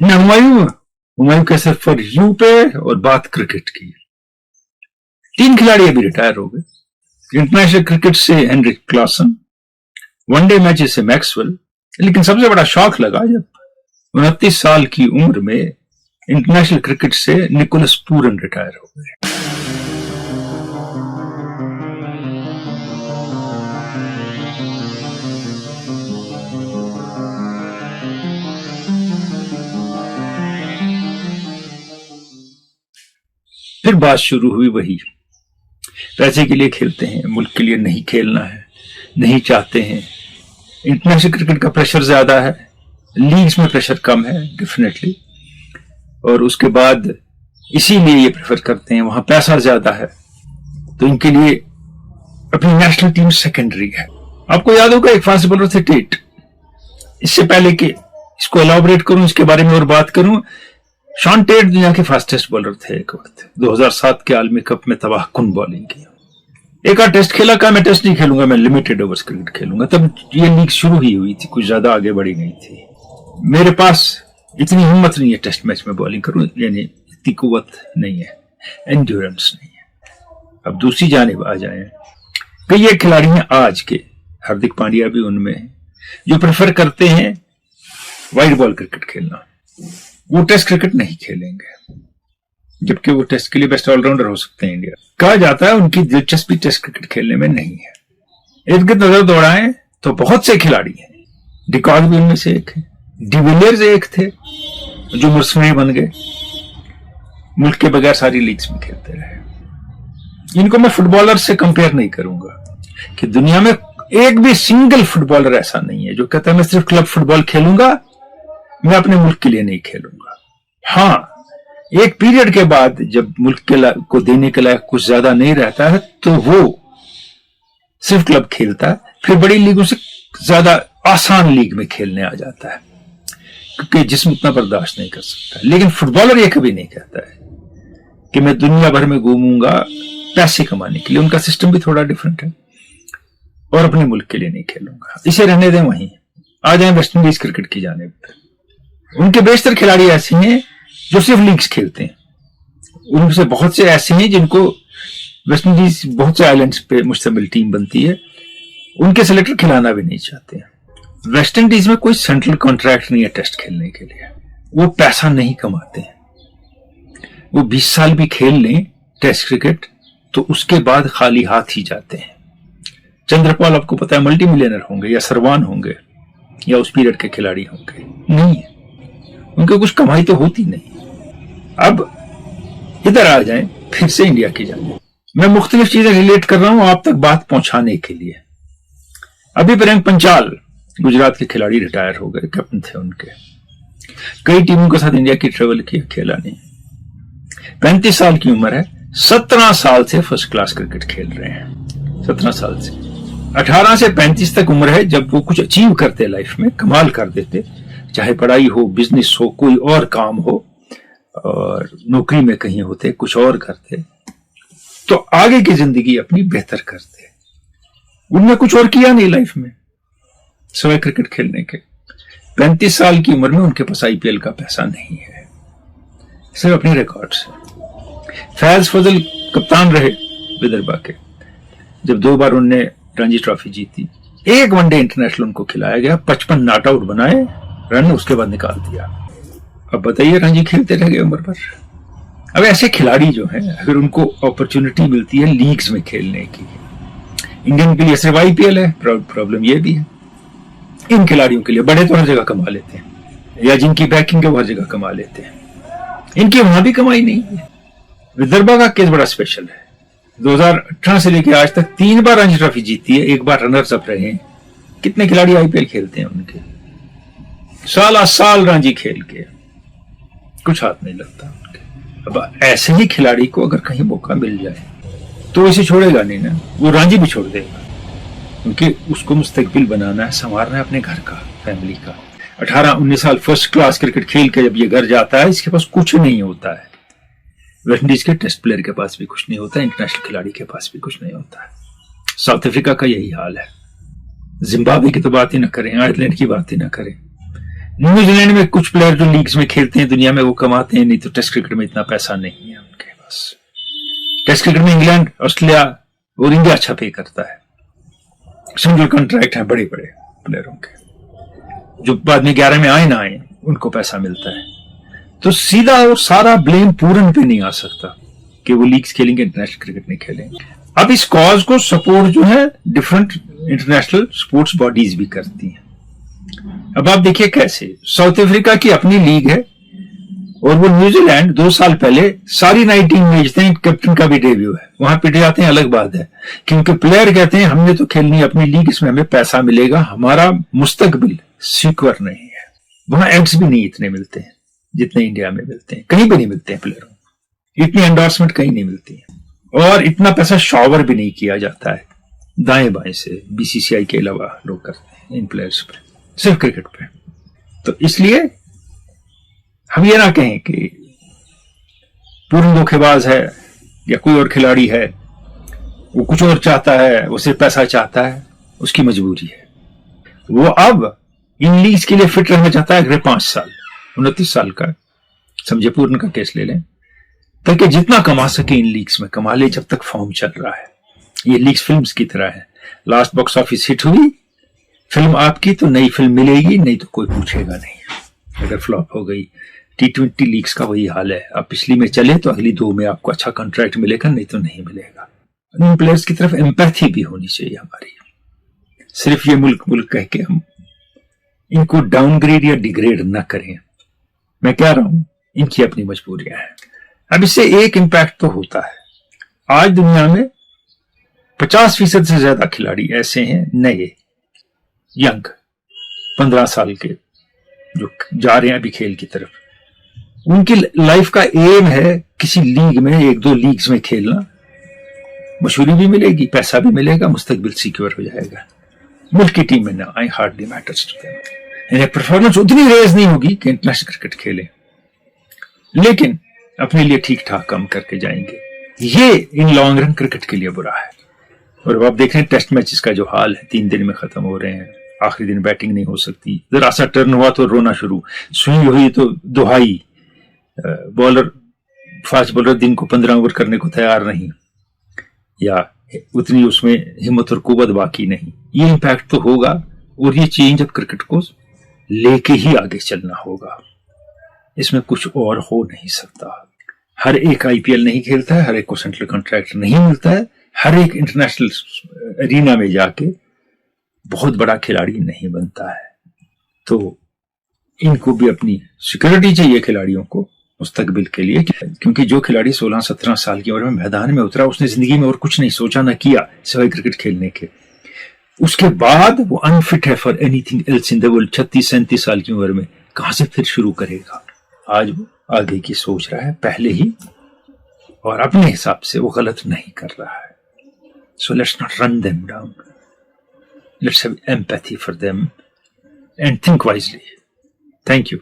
न हुमायूं कैसे for you पे, और बात क्रिकेट की। 3 खिलाड़ी अभी रिटायर हो गए। इंटरनेशनल क्रिकेट से हेनरिक क्लासन, वनडे मैचेस से मैक्सवेल। लेकिन सबसे बड़ा शौक लगा जब 29 साल की उम्र में इंटरनेशनल क्रिकेट से निकोलस पूरन रिटायर हो गए। फिर बात शुरू हुई वही, पैसे के लिए खेलते हैं, मुल्क के लिए नहीं खेलना है, नहीं चाहते हैं। इंटरनेशनल क्रिकेट का प्रेशर ज्यादा है, लीग्स में प्रेशर कम है डेफिनेटली, और उसके बाद इसीलिए ये प्रेफर करते हैं, वहां पैसा ज्यादा है, तो इनके लिए अपनी नेशनल टीम सेकेंडरी है। आपको याद होगा एक फास्ट बॉलर थे टेट। इससे पहले कि इसको एलॉबरेट करूं, इसके बारे में और बात करूं, शॉन टेट दुनिया के फास्टेस्ट बॉलर थे एक वक्त। 2007 के आलमी कप में तबाहकुन बॉलिंग की। एक आध टेस्ट खेला, कहा मैं टेस्ट नहीं खेलूंगा, मैं लिमिटेड ओवर्स क्रिकेट खेलूंगा। तब ये लीग शुरू ही हुई थी, कुछ ज्यादा आगे बढ़ी नहीं थी। मेरे पास इतनी हिम्मत नहीं है टेस्ट मैच में बॉलिंग करूं, यानी इतनी कुव्वत नहीं है, एंड्योरेंस नहीं है। अब दूसरी जानिब आ जाए, कई एक खिलाड़ी हैं आज के, हार्दिक पांड्या भी उनमें है, जो प्रेफर करते हैं वाइड बॉल क्रिकेट खेलना। वो टेस्ट क्रिकेट नहीं खेलेंगे, जबकि वो टेस्ट के लिए बेस्ट ऑलराउंडर हो सकते हैं इंडिया। कहा जाता है उनकी दिलचस्पी टेस्ट क्रिकेट खेलने में नहीं है। इर्द गिर्द नजर दौड़ाएं तो बहुत से खिलाड़ी हैं, डिकॉक भी उनमें से एक है, डिविलियर्स एक थे जो मर्सनरी बन गए, मुल्क के बगैर सारी लीग्स में खेलते रहे। इनको मैं फुटबॉलर से कंपेयर नहीं करूंगा कि दुनिया में एक भी सिंगल फुटबॉलर ऐसा नहीं है जो कहता है मैं सिर्फ क्लब फुटबॉल खेलूंगा, मैं अपने मुल्क के लिए नहीं खेलूंगा। हाँ, एक पीरियड के बाद जब मुल्क के को देने के लायक कुछ ज्यादा नहीं रहता है तो वो सिर्फ क्लब खेलता है, फिर बड़ी लीगों से ज्यादा आसान लीग में खेलने आ जाता है, क्योंकि जिस्म उतना बर्दाश्त नहीं कर सकता। लेकिन फुटबॉलर ये कभी नहीं कहता है कि मैं दुनिया भर में घूमूंगा पैसे कमाने के लिए। उनका सिस्टम भी थोड़ा डिफरेंट है, और अपने मुल्क के लिए नहीं खेलूंगा। इसे रहने दें वहीं। आ जाए वेस्ट इंडीज क्रिकेट की जानिब। उनके बेशतर खिलाड़ी ऐसे हैं जो सिर्फ लीग्स खेलते हैं। उनसे बहुत से ऐसे हैं जिनको वेस्ट इंडीज बहुत से आइलैंड्स पे मुश्तमिल टीम बनती है, उनके सेलेक्टर खिलाना भी नहीं चाहते हैं। वेस्ट इंडीज में कोई सेंट्रल कॉन्ट्रैक्ट नहीं है टेस्ट खेलने के लिए, वो पैसा नहीं कमाते हैं। वो 20 साल भी खेल लें टेस्ट क्रिकेट तो उसके बाद खाली हाथ ही जाते हैं। चंद्रपाल आपको पता है मल्टी मिलियनर होंगे, या सरवान होंगे, या उस पीरियड के खिलाड़ी होंगे, नहीं है, उनके कुछ कमाई तो होती नहीं। अब इधर आ जाएं, फिर से इंडिया की जानिब। मैं मुख्तलिफ चीजें रिलेट कर रहा हूं आप तक बात पहुंचाने के लिए। अभी प्रियंक पंचाल गुजरात के खिलाड़ी रिटायर हो गए, कैप्टन थे उनके, कई टीमों के साथ इंडिया की ट्रेवल किया, खेला नहीं। 35 साल की उम्र है, 17 साल से फर्स्ट क्लास क्रिकेट खेल रहे हैं। 17 साल से 18 से 35 तक उम्र है जब वो कुछ अचीव करते लाइफ में, कमाल कर देते, चाहे पढ़ाई हो, बिजनेस हो, कोई और काम हो, और नौकरी में कहीं होते, कुछ और करते, तो आगे की जिंदगी अपनी बेहतर करते। उनने कुछ और किया नहीं लाइफ में सिवाय क्रिकेट खेलने के। 35 साल की उम्र में उनके पास आईपीएल का पैसा नहीं है, सिर्फ अपने रिकॉर्ड से। फैज फजल कप्तान रहे विदर्भा के, जब 2 बार उनने रणजी ट्रॉफी जीती। एक वनडे इंटरनेशनल उनको खिलाया गया, 55 नॉट आउट बनाए रन, उसके बाद निकाल दिया। अब बताइए, रणजी खेलते रह गए उम्र भर। अब ऐसे खिलाड़ी जो हैं, अगर उनको अपॉर्चुनिटी मिलती है लीग्स में खेलने की, इंडियन के लिए सिर्फ आईपीएल है, प्रॉब्लम ये भी है। इन खिलाड़ियों के लिए बड़े तो हर जगह कमा लेते हैं, या जिनकी बैकिंग है वो हर जगह कमा लेते हैं, इनकी वहां भी कमाई नहीं है। विदर्भा का केस बड़ा स्पेशल है। 2018 से लेकर आज तक 3 बार रणजी ट्रॉफी जीती है, 1 बार रनर्स अप रहे हैं। कितने खिलाड़ी आईपीएल खेलते हैं उनके, साल साल रणजी खेल के कुछ हाथ नहीं लगता उनके। अब ऐसे ही खिलाड़ी को अगर कहीं मौका मिल जाए तो इसे छोड़ेगा नहीं ना, वो रणजी भी छोड़ देगा, क्योंकि उसको मुस्तकबिल बनाना है, संवारना है अपने घर का, फैमिली का। 18-19 साल फर्स्ट क्लास क्रिकेट खेल के जब ये घर जाता है, इसके पास कुछ नहीं होता है। वेस्ट इंडीज के टेस्ट प्लेयर के पास भी कुछ नहीं होता है, इंटरनेशनल खिलाड़ी के पास भी कुछ नहीं होता है। साउथ अफ्रीका का यही हाल है। जिम्बाब्वे की तो बात ही ना करें, आयरलैंड की बात ही ना करें। न्यूजीलैंड में कुछ प्लेयर जो लीग्स में खेलते हैं दुनिया में वो कमाते हैं, नहीं तो टेस्ट क्रिकेट में इतना पैसा नहीं है उनके पास। टेस्ट क्रिकेट में इंग्लैंड, ऑस्ट्रेलिया और इंडिया अच्छा पे करता है। सिंगल कॉन्ट्रैक्ट है बड़े बड़े प्लेयरों के, जो बाद में 11 में आए ना आए उनको पैसा मिलता है। तो सीधा और सारा ब्लेम पूरन पे नहीं आ सकता कि वो लीग्स खेलेंगे, इंटरनेशनल क्रिकेट नहीं खेलेंगे। अब इस कॉज को सपोर्ट जो है डिफरेंट इंटरनेशनल स्पोर्ट्स बॉडीज भी करती हैं। अब आप देखिए कैसे साउथ अफ्रीका की अपनी लीग है और वो न्यूजीलैंड 2 साल पहले सारी नाइट टीम भेजते हैं, कैप्टन का भी डेब्यू है, वहां पिट जाते हैं, अलग बात है, क्योंकि प्लेयर कहते हैं हमने तो खेलनी अपनी लीग, इसमें हमें पैसा मिलेगा, हमारा मुस्तकबिल सिक्योर नहीं है। वहां एड्स भी नहीं इतने मिलते हैं जितने इंडिया में मिलते हैं, कहीं भी नहीं मिलते हैं प्लेयरों को, इतनी एंडोर्समेंट कहीं नहीं मिलती है, और इतना पैसा शॉवर भी नहीं किया जाता है दाएं बाएं से, बीसीसीआई के अलावा लोग करते हैं इन प्लेयर्स पे, सिर्फ क्रिकेट पे। तो इसलिए हम ये ना कहें कि पूर्ण धोखेबाज है या कोई और खिलाड़ी है, वो कुछ और चाहता है, वो सिर्फ पैसा चाहता है, उसकी मजबूरी है। वो अब इन लीग्स के लिए फिट रहना चाहता है अगले 5 साल, 29 साल का, समझे पूर्ण का केस ले लें, ताकि जितना कमा सके इन लीग्स में कमा ले जब तक फॉर्म चल रहा है। ये लीग्स फिल्म्स की तरह है, लास्ट बॉक्स ऑफिस हिट हुई फिल्म आपकी तो नई फिल्म मिलेगी, नहीं तो कोई पूछेगा नहीं। अगर फ्लॉप हो गई, T20 लीग्स का वही हाल है, आप पिछली में चले तो अगली 2 में आपको अच्छा कॉन्ट्रैक्ट मिलेगा, नहीं तो नहीं मिलेगा। इन प्लेयर्स की तरफ एम्पैथी भी होनी चाहिए हमारी, सिर्फ ये मुल्क मुल्क कह के हम इनको डाउनग्रेड या डिग्रेड न करें। मैं कह रहा हूं इनकी अपनी मजबूरियां हैं। अब इससे एक इम्पैक्ट तो होता है, आज दुनिया में 50% से ज्यादा खिलाड़ी ऐसे हैं नए यंग 15 साल के जो जा रहे हैं अभी खेल की तरफ, उनकी लाइफ का एम है किसी लीग में, 1-2 लीग्स में खेलना, मशहूरी भी मिलेगी, पैसा भी मिलेगा, मुस्तकबिल सिक्योर हो जाएगा, मुल्क की टीम में ना I hardly matters to them, इन्हें परफॉर्मेंस उतनी रेज नहीं होगी कि इंटरनेशनल क्रिकेट खेले, लेकिन अपने लिए ठीक ठाक काम करके जाएंगे। ये इन लॉन्ग रन क्रिकेट के लिए बुरा है। और अब आप देख रहे हैं टेस्ट मैचेस का जो हाल है, 3 दिन में खत्म हो रहे हैं, आखिरी दिन बैटिंग नहीं हो सकती, जरा सा टर्न हुआ तो रोना शुरू, स्विंग हुई तो दुहाई, बॉलर फास्ट बॉलर दिन को 15 ओवर करने को तैयार नहीं, या उतनी उसमें हिम्मत और कुव्वत बाकी नहीं। ये इम्पैक्ट तो होगा, और ये चेंज अब क्रिकेट को लेके ही आगे चलना होगा, इसमें कुछ और हो नहीं सकता। हर एक आईपीएल नहीं खेलता है, हर एक को सेंट्रल कॉन्ट्रैक्ट नहीं मिलता है, हर एक इंटरनेशनल एरिना में जाके बहुत बड़ा खिलाड़ी नहीं बनता है। तो इनको भी अपनी सिक्योरिटी चाहिए खिलाड़ियों को मुस्तकबिल के लिए, क्योंकि जो खिलाड़ी 16-17 साल की उम्र में मैदान में उतरा, उसने जिंदगी में और कुछ नहीं सोचा ना किया सिवाय क्रिकेट खेलने के, उसके बाद वो अनफिट है for anything else in the world. 36-37 साल की उम्र में कहां से फिर शुरू करेगा? आज वो आगे की सोच रहा है पहले ही, और अपने हिसाब से वो गलत नहीं कर रहा है। So let's not run them down. Let's have empathy for them and think wisely. Thank you.